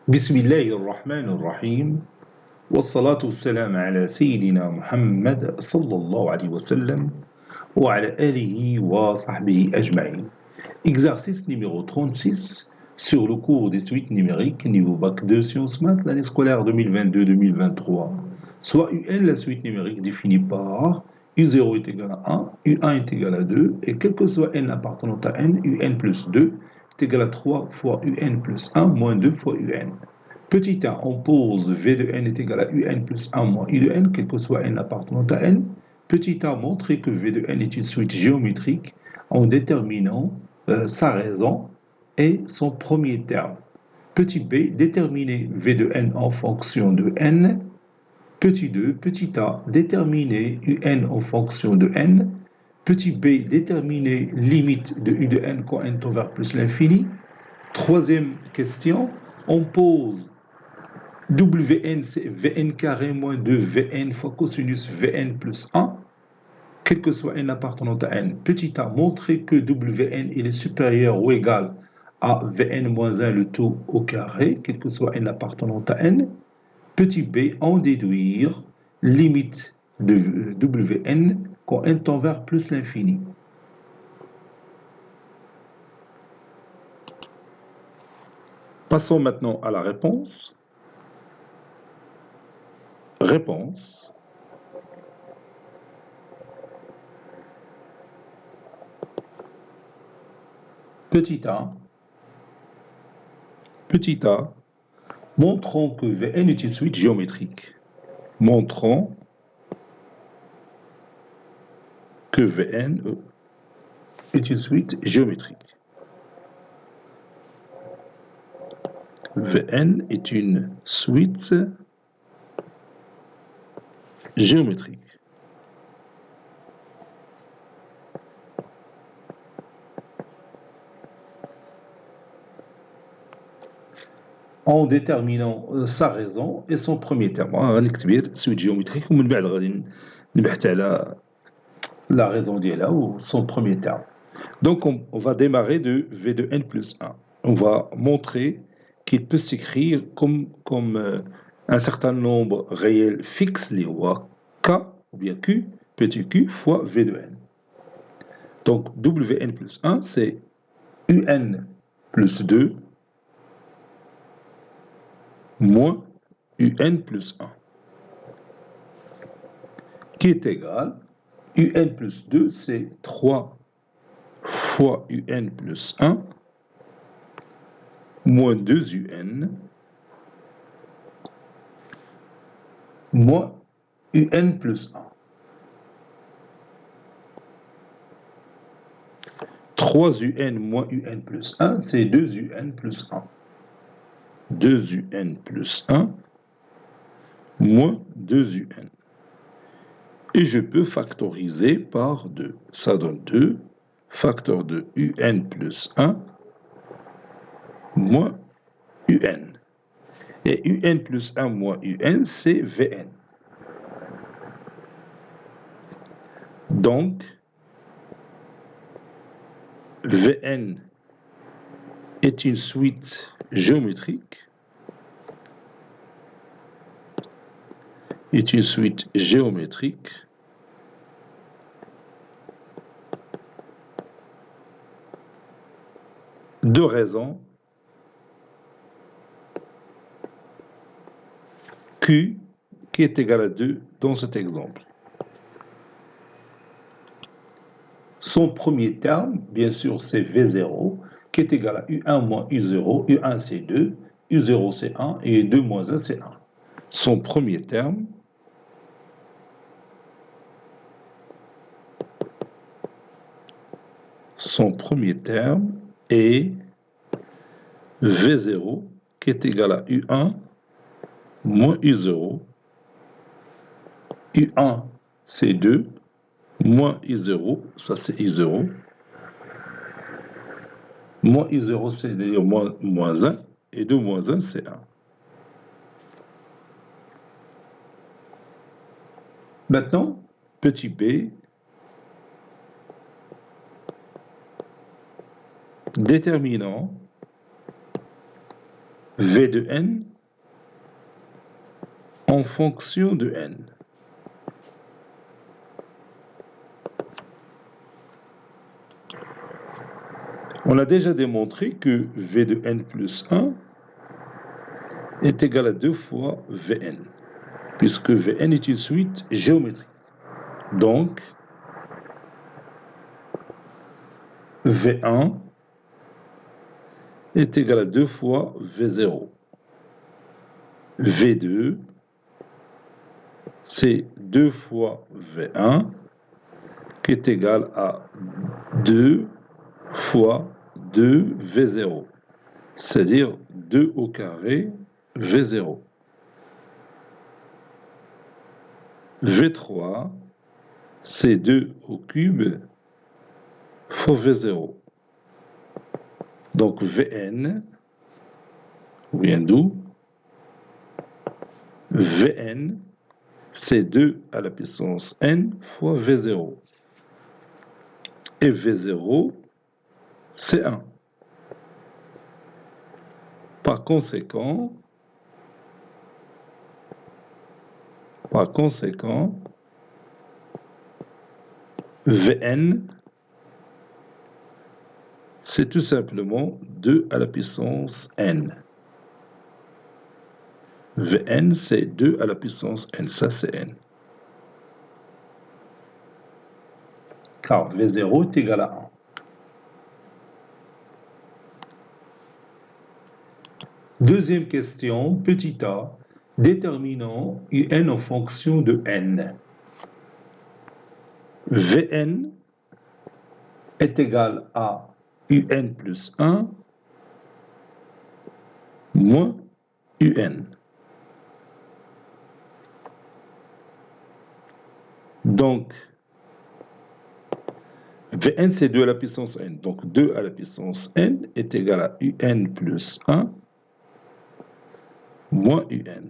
بسم الله الرحمن الرحيم والصلاة والسلام على سيدنا محمد صلى الله عليه وسلم وعلى آله وصحبه أجمعين. Exercice numéro 36 sur le cours des suites numériques niveau bac 2 sciences maths l'année scolaire 2022-2023. Soit UN, la suite numérique définie par U0 est égal à 1, U1 est égal à 2 et quel que soit n appartenant à n, UN plus 2 est égal à 3 fois UN plus 1 moins 2 fois UN. Petit a, on pose V de n est égal à Un plus 1 moins I de n, quel que soit n appartenant à n. Petit a, montrer que V de n est une suite géométrique en déterminant sa raison et son premier terme. Petit b, déterminer V de n en fonction de n. Petit 2, petit a, déterminer Un en fonction de n. Petit b, déterminer limite de U de n quand n tend vers plus l'infini. Troisième question, on pose Wn, c'est Vn carré moins 2 Vn fois cosinus Vn plus 1, quel que soit n appartenant à n. Petit a, montrer que Wn il est supérieur ou égal à Vn moins 1 le tout au carré, quel que soit n appartenant à n. Petit b, en déduire limite de Wn quand n tend vers plus l'infini. Passons maintenant à la réponse. Réponse. Petit a, montrons que Vn est une suite géométrique. Montrons que Vn est une suite géométrique. Vn est une suite géométrique. En déterminant sa raison et son premier terme. غنكتب suite géométrique ومن بعد غادي نبحث على la raison ديالها ou son premier terme. Donc on va démarrer de V de n plus 1. On va montrer qu'il peut s'écrire comme un certain nombre réel fixe, les K ou bien Q, petit q fois V de n. Donc Wn plus 1, c'est Un plus 2 moins Un plus 1, qui est égal, Un plus 2, c'est 3 fois Un plus 1 moins 2Un moins Un plus 1. 3Un moins Un plus 1, c'est 2Un plus 1. 2Un plus 1 moins 2Un. Et je peux factoriser par 2. Ça donne 2, facteur de Un plus 1 moins Un. Et Un plus 1 moins Un, c'est Vn. Donc, Vn est une suite géométrique. Est une suite géométrique de raison Q qui est égal à 2 dans cet exemple. Son premier terme, bien sûr, c'est V0 qui est égal à U1 moins U0. U1 c'est 2, U0 c'est 1 et 2 moins 1 c'est 1. Son premier terme est V0 qui est égal à U1 moins U0. U1 c'est 2 moins I0, ça c'est I0. Moins I0 c'est d'ailleurs moins 1 et 2 moins 1 c'est 1. Maintenant, petit b, déterminant V de n en fonction de n. On a déjà démontré que V de n plus 1 est égal à 2 fois Vn, puisque Vn est une suite géométrique. Donc, V1 est égal à 2 fois V0. V2, c'est 2 fois V1, qui est égal à 2 fois 2 V0, c'est-à-dire 2 au carré V0. V3, c'est 2 au cube fois V0. Donc Vn vient d'où? Vn, c'est 2 à la puissance n fois V0. Et V0, c'est 1. Par conséquent, Vn, c'est tout simplement 2 à la puissance n. Vn, c'est 2 à la puissance n, ça c'est n. Car V0 est égal à 1. Deuxième question, petit a, déterminant un en fonction de n. Vn est égal à un plus 1 moins un. Donc, Vn c'est 2 à la puissance n. Donc 2 à la puissance n est égal à un plus 1 moins un.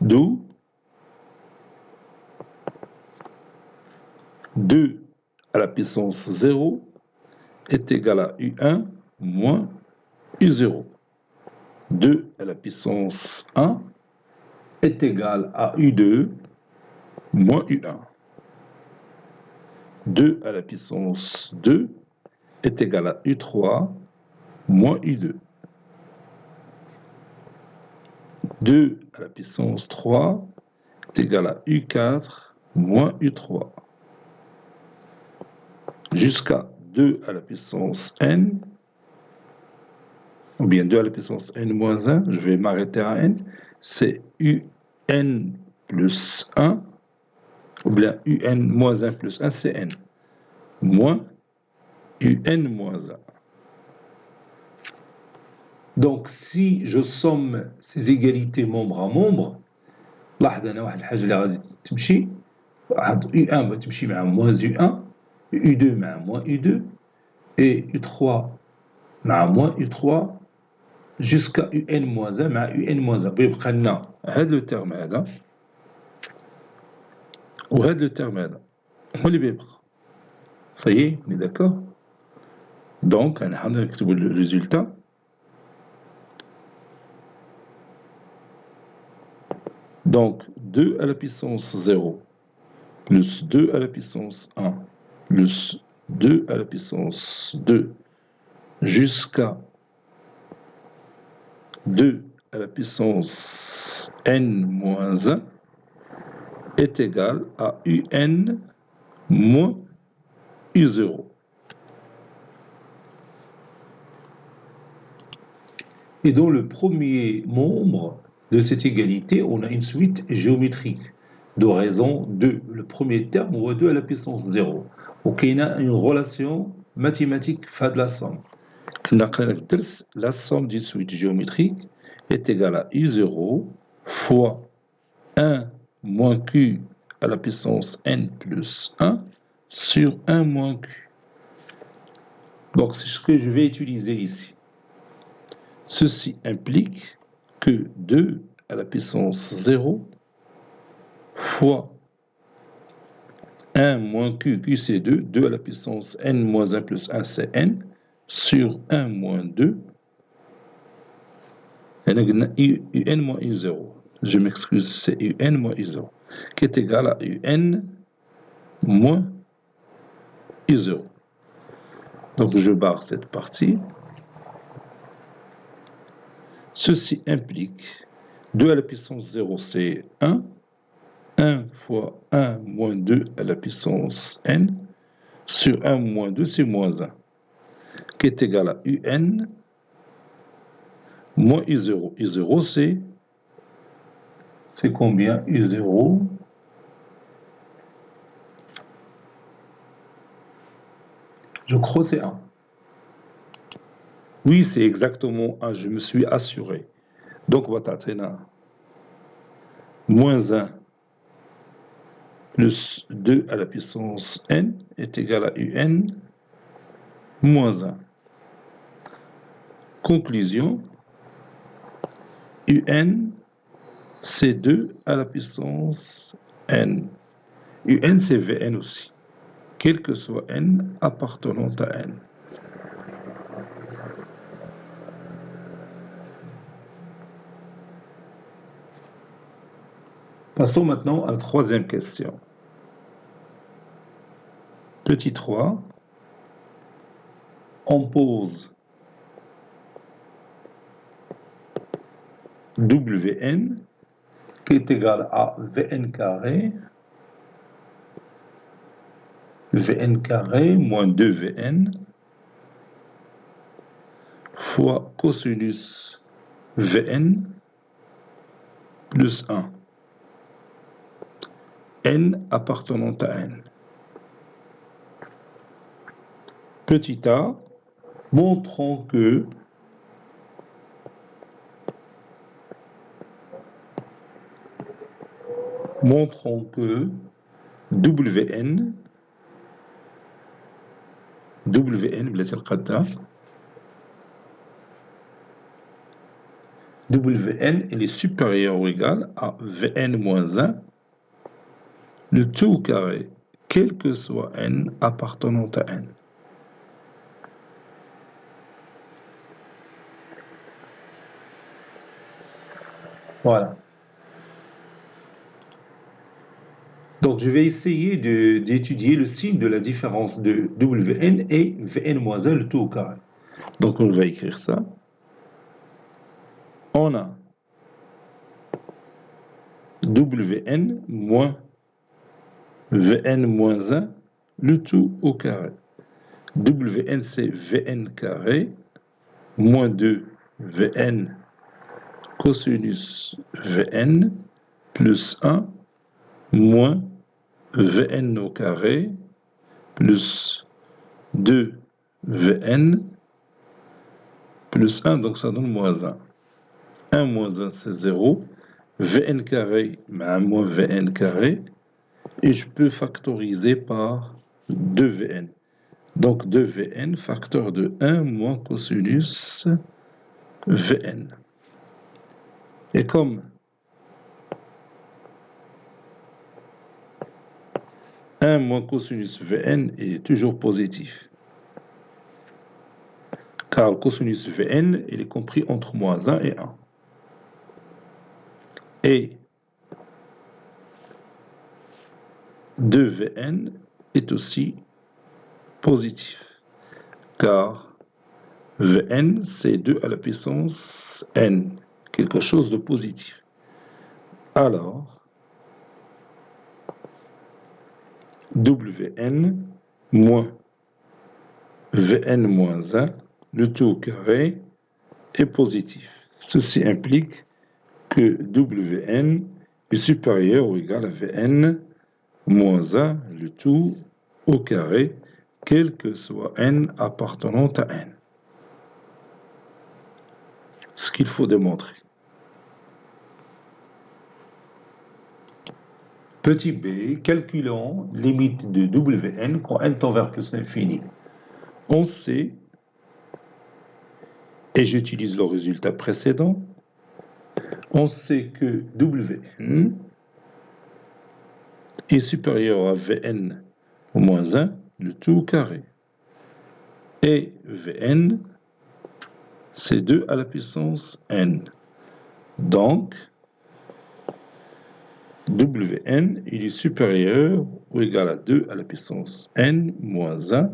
D'où 2 à la puissance 0 est égal à u1 moins u0. 2 à la puissance 1 est égal à u2 moins u1. 2 à la puissance 2 est égal à u3 moins u2. 2 à la puissance 3 est égal à u4 moins u3. Jusqu'à 2 à la puissance n, ou bien 2 à la puissance n moins 1, je vais m'arrêter à n, c'est un plus 1, ou bien un moins 1 plus 1, c'est n, moins un moins 1. Donc, si je somme ces égalités membre à membre, لاحظ أنا واحد الحاجة اللي غادي تمشي، واحد U1 تمشي مع moins U1, U2 مع moins U2, et U3 مع moins U3, jusqu'à UN moins 1 مع UN moins 1. بيبقى لنا هذا لو تيرم هذا وهذا لو تيرم هذا هو اللي بيبقى. صايي on est d'accord. Donc أنا نكتبوا le résultat. Donc 2 à la puissance 0 plus 2 à la puissance 1 plus 2 à la puissance 2 jusqu'à 2 à la puissance n moins 1 est égal à un moins u0. Et dans le premier membre de cette égalité, on a une suite géométrique de raison 2. Le premier terme, on voit 2 à la puissance 0. Donc, il y a une relation mathématique fait de la somme. La somme d'une suite géométrique est égale à u0 fois 1 moins q à la puissance n plus 1 sur 1 moins q. Donc, c'est ce que je vais utiliser ici. Ceci implique que 2 à la puissance 0 fois 1 moins q, q c'est 2, 2 à la puissance n moins 1 plus 1 c'est n, sur 1 moins 2. Et on a un moins u0. Je m'excuse, c'est un moins u0 qui est égal à un moins u0. Donc je barre cette partie. Ceci implique 2 à la puissance 0, c'est 1. 1 fois 1 moins 2 à la puissance n sur 1 moins 2, c'est moins 1, qui est égal à un moins u0. u0, c'est combien u0? Je crois que c'est 1. Oui, c'est exactement 1, je me suis assuré. Donc, on va moins 1 plus 2 à la puissance n est égal à un moins 1. Conclusion, un, c'est 2 à la puissance n. un, c'est Vn aussi, quel que soit n appartenant à n. Passons maintenant à la troisième question. Petit 3, on pose Wn qui est égal à Vn carré moins 2Vn fois cosinus Vn plus 1. N appartenant à n. Petit a, montrons que Wn بلاتي القادة Wn il est supérieur ou égal à Vn moins 1 le tout au carré, quel que soit n appartenant à n. Voilà. Donc je vais essayer d'étudier le signe de la différence de Wn et Vn moins 1 le tout au carré. Donc on va écrire ça. On a Wn moins Vn moins 1 le tout au carré. Wn c'est Vn carré moins 2 Vn cosinus Vn plus 1 moins Vn au carré plus 2 Vn plus 1, donc ça donne moins 1. 1 moins 1 c'est 0. Vn carré moins Vn carré. Et je peux factoriser par 2Vn. Donc 2Vn facteur de 1 moins cosinus Vn. Et comme 1 moins cosinus Vn est toujours positif, car le cosinus Vn il est compris entre moins 1 et 1. Et 2Vn est aussi positif, car Vn c'est 2 à la puissance n, quelque chose de positif. Alors, Wn moins Vn moins 1, le tout au carré, est positif. Ceci implique que Wn est supérieur ou égal à Vn moins 1, le tout au carré, quel que soit n appartenant à n. Ce qu'il faut démontrer. Petit b, calculons limite de Wn quand n tend vers plus l'infini. On sait, et j'utilise le résultat précédent, on sait que Wn est supérieur à Vn moins 1, le tout au carré. Et WN, c'est 2 à la puissance n. Donc, WN, il est supérieur ou égal à 2 à la puissance n moins 1,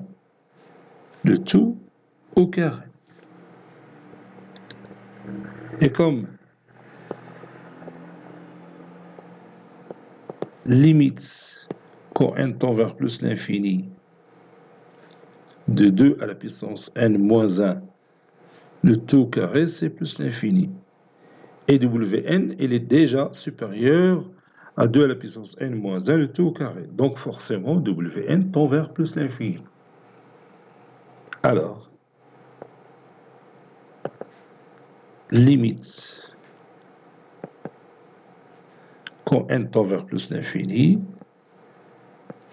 le tout au carré. Et comme limite quand n tend vers plus l'infini de 2 à la puissance n moins 1, le tout carré, c'est plus l'infini. Et Wn, il est déjà supérieur à 2 à la puissance n moins 1, le tout au carré. Donc forcément, Wn tend vers plus l'infini. Alors, limite quand n tend vers plus l'infini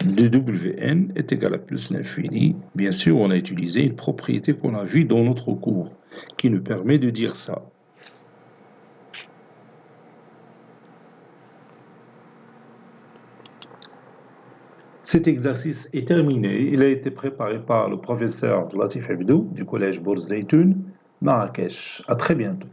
de Wn est égal à plus l'infini. Bien sûr, on a utilisé une propriété qu'on a vue dans notre cours qui nous permet de dire ça. Cet exercice est terminé. Il a été préparé par le professeur Latif Abdou du collège Bourz Zeytoun, Marrakech. À très bientôt.